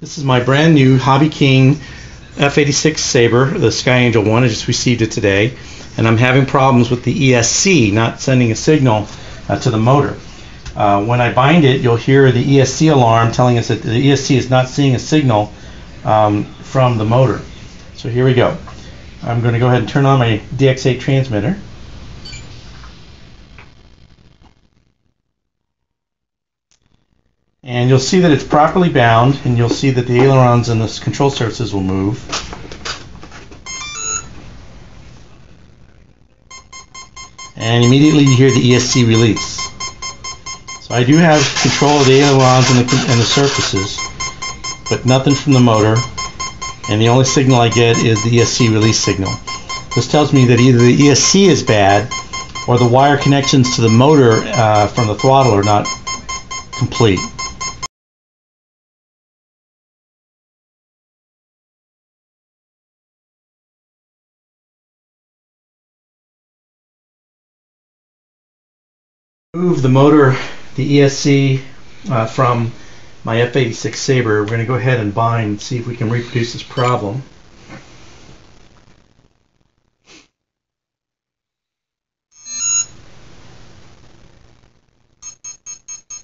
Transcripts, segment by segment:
This is my brand new Hobby King F-86 Sabre, the Skyangel one. I just received it today, and I'm having problems with the ESC not sending a signal to the motor. When I bind it, you'll hear the ESC alarm telling us that the ESC is not seeing a signal from the motor. So here we go. I'm going to go ahead and turn on my DX8 transmitter. And you'll see that it's properly bound, and you'll see that the ailerons and the control surfaces will move. And immediately you hear the ESC release. So I do have control of the ailerons and the surfaces, but nothing from the motor. And the only signal I get is the ESC release signal. This tells me that either the ESC is bad or the wire connections to the motor from the throttle are not complete. Move the motor, the ESC from my F-86 Sabre. We're going to go ahead and bind and see if we can reproduce this problem.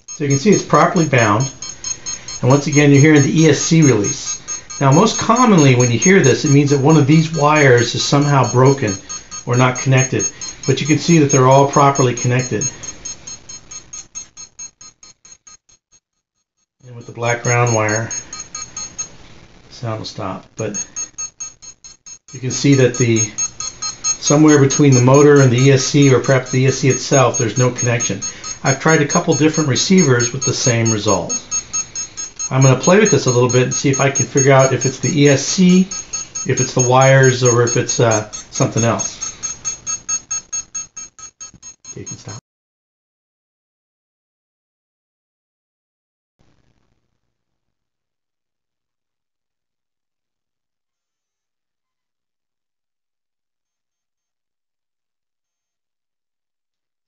So you can see it's properly bound, and once again you're hearing the ESC release. Now most commonly when you hear this, it means that one of these wires is somehow broken or not connected, but you can see that they're all properly connected. And with the black ground wire, sound will stop. But you can see that somewhere between the motor and the ESC, or perhaps the ESC itself, there's no connection. I've tried a couple different receivers with the same result. I'm going to play with this a little bit and see if I can figure out if it's the ESC, if it's the wires, or if it's something else. Okay, you can stop.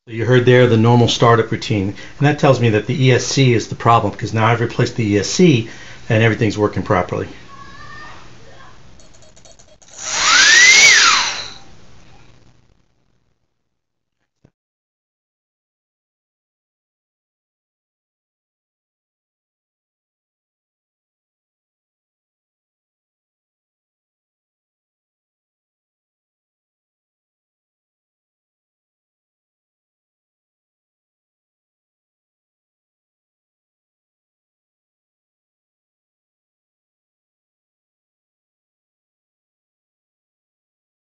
So you heard there the normal startup routine, and that tells me that the ESC is the problem, because now I've replaced the ESC and everything's working properly.